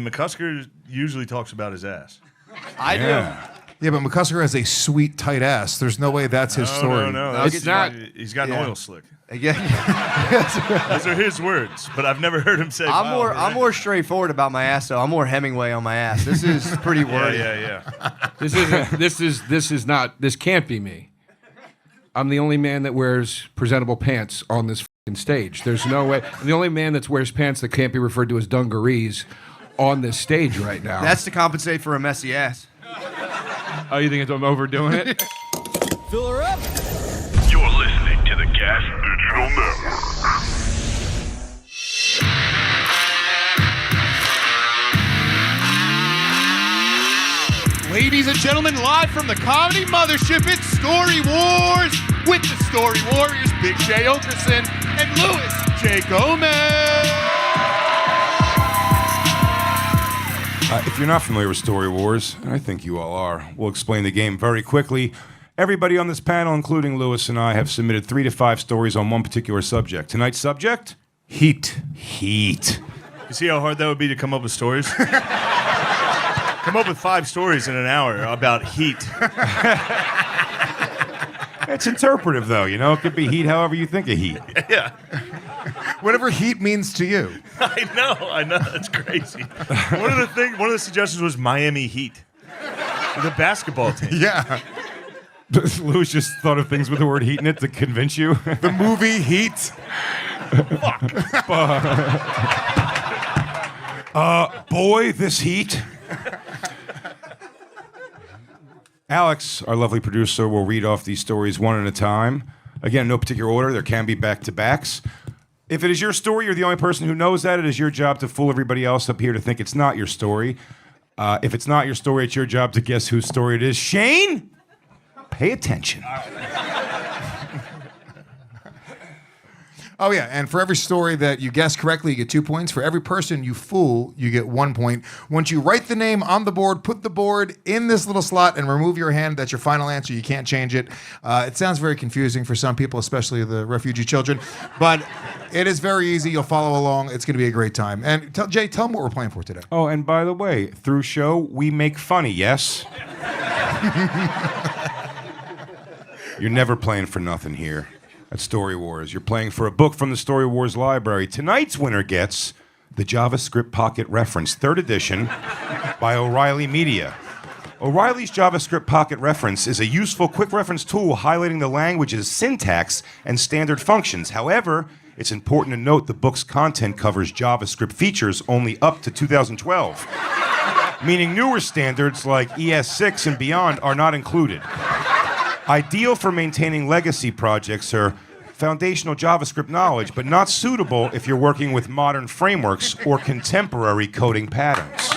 and McCusker usually talks about his ass. I do. Yeah, but McCusker has a sweet, tight ass. There's no way that's his story. No, It's not. He's got an oil slick. Yeah. Those are his words, but I've never heard him say. I'm more straightforward about my ass, though. I'm more Hemingway on my ass. This is pretty wordy. Yeah. This can't be me. I'm the only man that wears presentable pants on this fucking stage. There's no way. I'm the only man that wears pants that can't be referred to as dungarees on this stage right now. That's to compensate for a messy ass. Oh, you think I'm overdoing it? Fill her up. You're listening to the Gas Digital Network. Ladies and gentlemen, live from the Comedy Mothership, it's Story Wars with the Story Warriors, Big Jay Okerson and Louis J. Gomez. If you're not familiar with Story Wars, and I think you all are, we'll explain the game very quickly. Everybody on this panel, including Louis and I, have submitted 3 to 5 stories on one particular subject. Tonight's subject? Heat. Heat. You see how hard that would be to come up with stories? Come up with 5 stories in an hour about heat. It's interpretive, though. You know, it could be heat however you think of heat. Yeah. Whatever heat means to you. I know. That's crazy. One of the suggestions was Miami Heat, the basketball team. Yeah. Louis just thought of things with the word heat in it to convince you. The movie Heat. Boy, this heat. Alex, our lovely producer, will read off these stories one at a time. Again, no particular order. There can be back-to-backs. If it is your story, you're the only person who knows that. It is your job to fool everybody else up here to think it's not your story. If it's not your story, it's your job to guess whose story it is. Shane, pay attention. Oh, yeah, and for every story that you guess correctly, you get 2 points. For every person you fool, you get 1 point. Once you write the name on the board, put the board in this little slot and remove your hand. That's your final answer. You can't change it. It sounds very confusing for some people, especially the refugee children, but it is very easy. You'll follow along. It's going to be a great time. And Jay, tell them what we're playing for today. Oh, and by the way, through show, we make funny, yes? You're never playing for nothing here at Story Wars. You're playing for a book from the Story Wars library. Tonight's winner gets the JavaScript Pocket Reference, 3rd edition, by O'Reilly Media. O'Reilly's JavaScript Pocket Reference is a useful quick reference tool highlighting the language's syntax and standard functions. However, it's important to note the book's content covers JavaScript features only up to 2012, meaning newer standards like ES6 and beyond are not included. Ideal for maintaining legacy projects or foundational JavaScript knowledge, but not suitable if you're working with modern frameworks or contemporary coding patterns.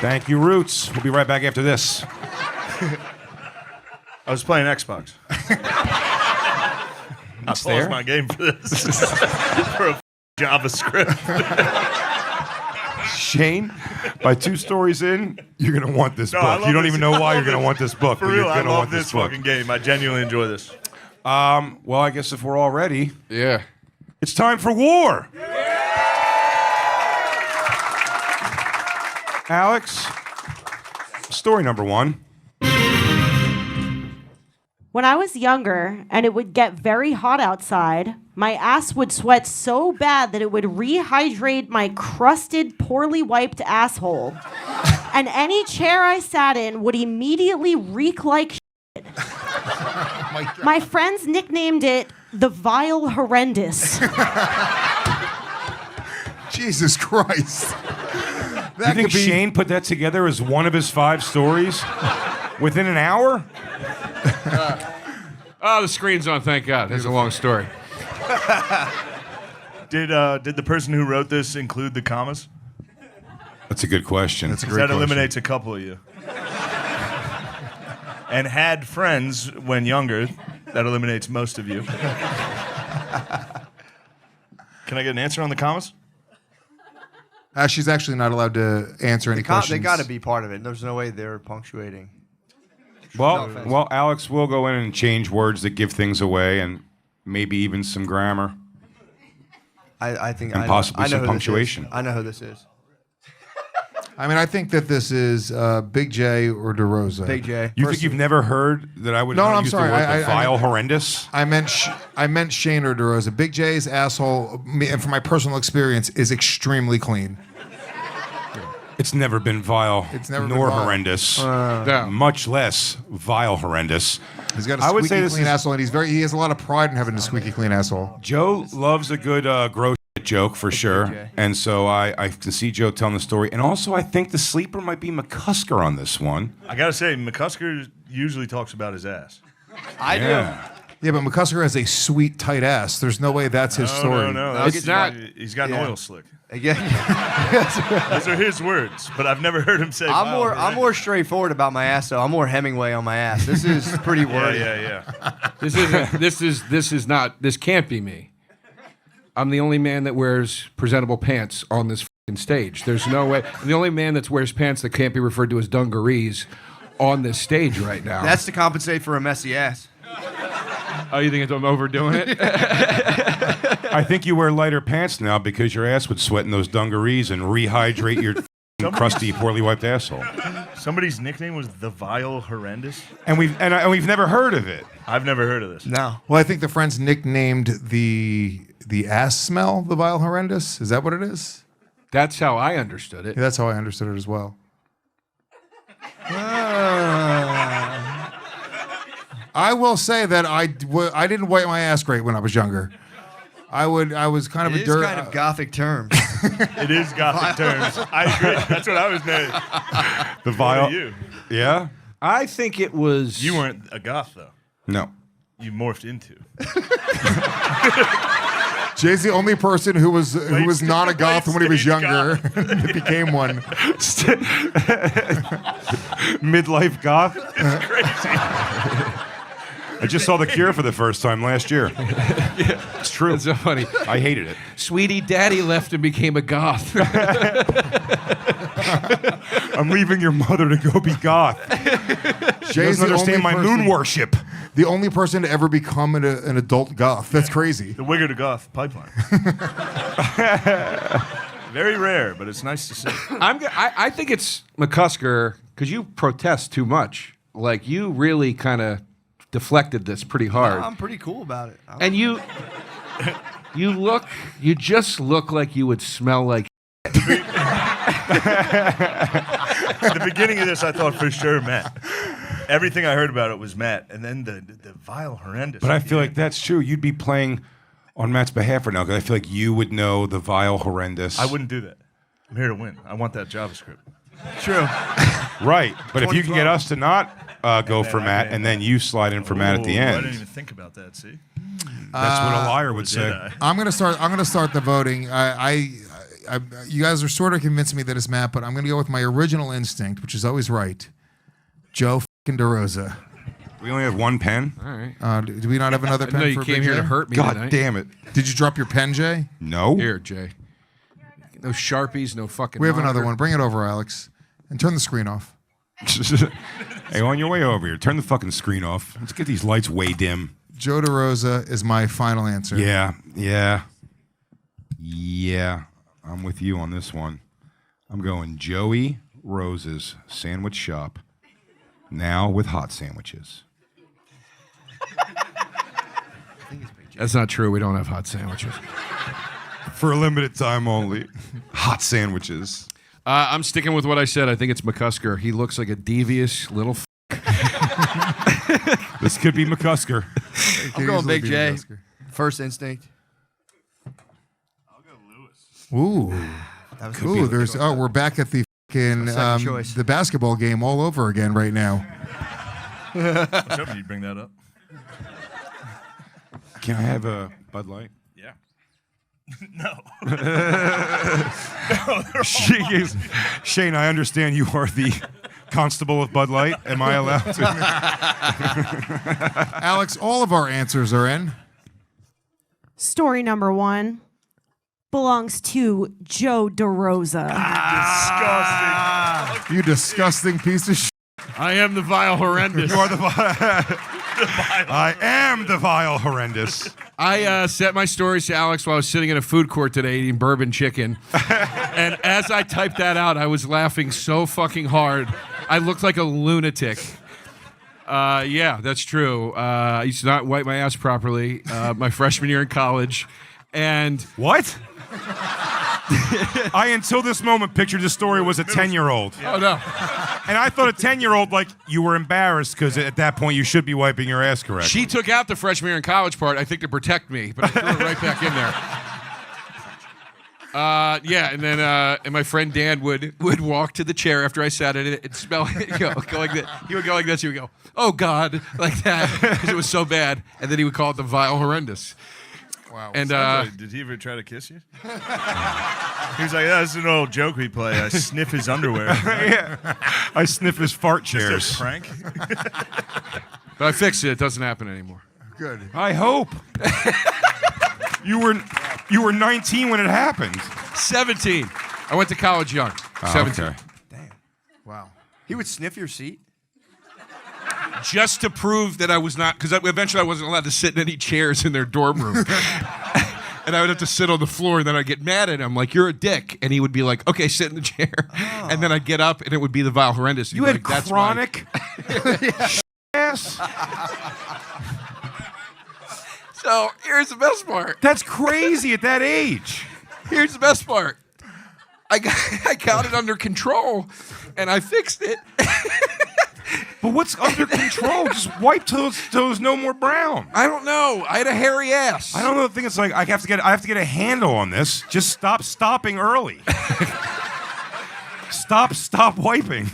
Thank you, Roots. We'll be right back after this. I was playing Xbox. I paused my game for this. For a JavaScript. Shane, by 2 stories in, you're going to want this book. You don't even know why you're going to want this book. For but real, you're I gonna love want this book. fucking game. I genuinely enjoy this. Well, I guess if we're all ready, Yeah. it's time for war. Alex, story number 1. When I was younger and it would get very hot outside, my ass would sweat so bad that it would rehydrate my crusted, poorly wiped asshole. And any chair I sat in would immediately reek like shit. My friends nicknamed it the Vile Horrendous. Jesus Christ. Do you think Shane put that together as one of his 5 stories within an hour? Oh, the screen's on, thank God. That's a long story. Did the person who wrote this include the commas? That's a good question. That's a 'Cause great that question. eliminates a couple of you. And had friends when younger, that eliminates most of you. Can I get an answer on the commas? She's actually not allowed to answer any questions. They got to be part of it. There's no way they're punctuating. Well, Alex will go in and change words that give things away and maybe even some grammar. I think And I possibly I know some who this is. punctuation. I know who this is. I mean, I think that this is Big J or DeRosa. Big J. You think you've never heard that I would No, not I'm use sorry. the word I vile meant- horrendous? I meant Shane or DeRosa. Big J's asshole, and from my personal experience, is extremely clean. It's never been vile, It's never nor been vile. horrendous, No. much less vile horrendous. He's got a I would say squeaky this clean is- asshole, and he has a lot of pride in having a squeaky clean asshole. Joe loves a good gross shit joke for sure, and so I can see Joe telling the story. And also, I think the sleeper might be McCusker on this one. I gotta say, McCusker usually talks about his ass. I do. Yeah, but McCusker has a sweet, tight ass. There's no way that's his story. No, It's not. He's got an Yeah. oil slick. Yeah. Those are his words, but I've never heard him say. I'm more straightforward about my ass, though. I'm more Hemingway on my ass. This is pretty wordy. Yeah. This can't be me. I'm the only man that wears presentable pants on this fucking stage. There's no way. I'm the only man that wears pants that can't be referred to as dungarees on this stage right now. That's to compensate for a messy ass. Oh, you think I'm overdoing it? I think you wear lighter pants now because your ass would sweat in those dungarees and rehydrate your crusty, poorly wiped asshole. Somebody's nickname was the Vile Horrendous. And we've never heard of it. I've never heard of this. No. Well, I think the friends nicknamed the ass smell the Vile Horrendous. Is that what it is? That's how I understood it. Yeah, that's how I understood it as well. I will say that I didn't wipe my ass great when I was younger. I was kind of It a is dirt. kind of gothic term. It is Gothic terms. I agree. That's what I was named. The What vile. are you? Yeah? I think it was. You weren't a goth though. No. You morphed into. Jay's the only person who was not a goth when he was stage younger. It became one. Midlife goth. It's crazy. I just saw The Cure for the first time last year. It's true. It's so funny. I hated it. Sweetie Daddy left and became a goth. I'm leaving your mother to go be goth. She Jay's doesn't the understand my only moon person- worship. The only person to ever become an adult goth. That's crazy. The Wigger to Goth pipeline. Very rare, but it's nice to see. I think it's McCusker because you protest too much. Like you really kind of deflected this pretty hard. I'm pretty cool about it. And you just look like you would smell like. At the beginning of this, I thought for sure Matt. Everything I heard about it was Matt, and then the Vile Horrendous. But I feel like that's true. You'd be playing on Matt's behalf right now because I feel like you would know the Vile Horrendous. I wouldn't do that. I'm here to win. I want that JavaScript. True. Right. But if you can get us to not go for I Matt can't. and then you slide in for Matt at the Ooh, I end, didn't even think about that. See, that's what a liar would did say. I? I'm gonna start the voting. You guys are sort of convincing me that it's Matt, but I'm gonna go with my original instinct, which is always right. Joe fucking DeRosa. We only have one pen? All right. Do we not have another pen No, you for came Big here J? to hurt me God tonight. damn it. Did you drop your pen, Jay? No. Here, Jay. No Sharpies, no fucking. We have another monitor. one. Bring it over, Alex, and turn the screen off. Hey, on your way over here, turn the fucking screen off. Let's get these lights way dim. Joe DeRosa is my final answer. Yeah. I'm with you on this one. I'm going Joey Rose's Sandwich Shop, now with hot sandwiches. That's not true. We don't have hot sandwiches. For a limited time only. Hot sandwiches. I'm sticking with what I said. I think it's McCusker. He looks like a devious little. This could be McCusker. I'm going Big J. First instinct. Ooh. That was Ooh, we're back at the fucking Second choice. the basketball game all over again right now. I was hoping you'd bring that up. Can I have a Bud Light? Yeah. No. Shane, I understand you are the constable of Bud Light. Am I allowed to? Alex, all of our answers are in. Story number 1 belongs to Joe DeRosa. You disgusting piece of shit. I am the Vile Horrendous. You are the I am the Vile Horrendous. I sent my stories to Alex while I was sitting in a food court today eating bourbon chicken. And as I typed that out, I was laughing so fucking hard. I looked like a lunatic. Yeah, that's true. I used to not wipe my ass properly my freshman year in college. And What? I, until this moment, pictured the story was a 10-year-old. oh no. And I thought a 10-year-old, like, you were embarrassed because at that point you should be wiping your ass correctly. She took out the freshman year in college part, I think, to protect me, but I threw it right back in there. Yeah, and then and my friend Dan would walk to the chair after I sat in it and smell it. Go like that. He would go like this. He would go, "Oh God," like that, because it was so bad. And then he would call it the Vile Horrendous. Wow. And did he ever try to kiss you? He was like, "That's an old joke we play. I sniff his underwear." Yeah. I sniff his fart Just chairs. a prank. But I fixed it. It doesn't happen anymore. Good. I hope. You were 19 when it happened. 17. I went to college young. 17. Okay. Wow. He would sniff your seat? Just to prove that I was not, because eventually I wasn't allowed to sit in any chairs in their dorm room. And I would have to sit on the floor, and then I'd get mad at him, like, "You're a dick." And he would be like, "Okay, sit in the chair." Oh. And then I'd get up, and it would be the Vile Horrendous. You had like, "That's chronic ass. So here's the best part. That's crazy at that age. Here's the best part. I got it under control, and I fixed it. But what's under control? Just wipe till there's no more brown. I don't know. I had a hairy ass. I don't know. The thing is, like, I have to get a handle on this. Just stopping early. Stop wiping.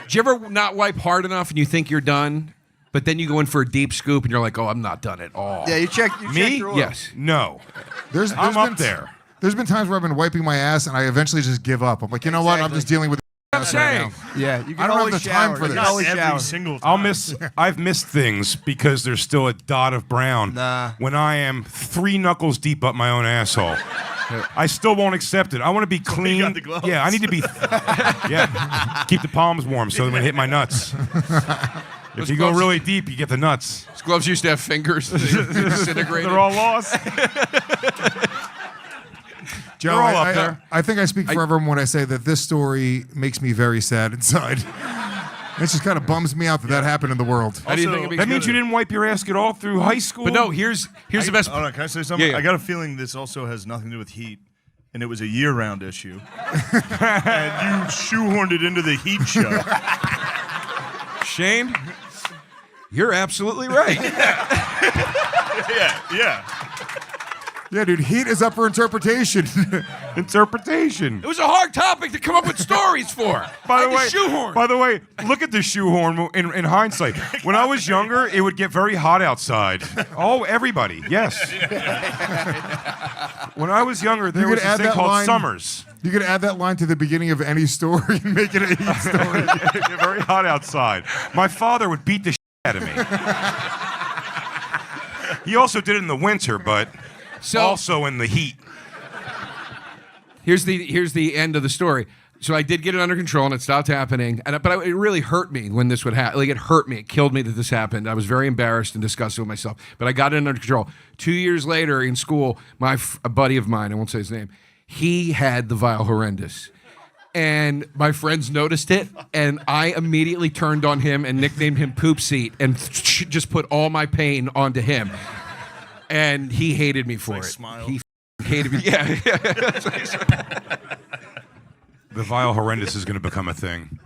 Did you ever not wipe hard enough and you think you're done, but then you go in for a deep scoop and you're like, "Oh, I'm not done at all." Yeah, you check Me? your oil. Yes. No. There's I'm been, up there. There's been times where I've been wiping my ass and I eventually just give up. I'm like, you know what? I'm just dealing with I'm right saying. now. Yeah, you can I don't have always the time shower. for You this. can Not always every shower. single time. I've missed things because there's still a dot of brown Nah. when I am 3 knuckles deep up my own asshole. I still won't accept it. I want to be clean. got the gloves. Yeah, I need to be. Yeah, keep the palms warm so that when I hit my nuts. If you go gloves- really deep, you get the nuts. These gloves used to have fingers. They disintegrated. They're all lost. Joe, They're all up there. I think I speak for everyone when I say that this story makes me very sad inside. It just kind of bums me out that happened in the world. How do you Also, think it makes That means you didn't wipe your ass at all through high school. But no, here's the best. Hold on, can I say something? Yeah, yeah. I got a feeling this also has nothing to do with heat, and it was a year-round issue. And you shoehorned it into the heat show. Shane, you're absolutely right. Yeah. Yeah, dude, heat is up for interpretation. Interpretation. It was a hard topic to come up with stories for. By the I had way, to shoehorn. By the way, look at the shoehorn in hindsight. When I was younger, it would get very hot outside. Oh, everybody, yes. When I was younger, there You was could this add thing that called line- summers. You could add that line to the beginning of any story and make it a heat story. It would get very hot outside. My father would beat the shit out of me. He also did it in the winter, but also in the heat. Here's the end of the story. So I did get it under control, and it stopped happening. But it really hurt me when this would happen. Like, it hurt me. It killed me that this happened. I was very embarrassed and disgusted with myself. But I got it under control. 2 years later in school, a buddy of mine, I won't say his name, he had the Vile Horrendous. And my friends noticed it, and I immediately turned on him and nicknamed him Poop Seat and just put all my pain onto him. And he hated me for it. Smile. He hated me. Yeah. The Vile Horrendous is going to become a thing.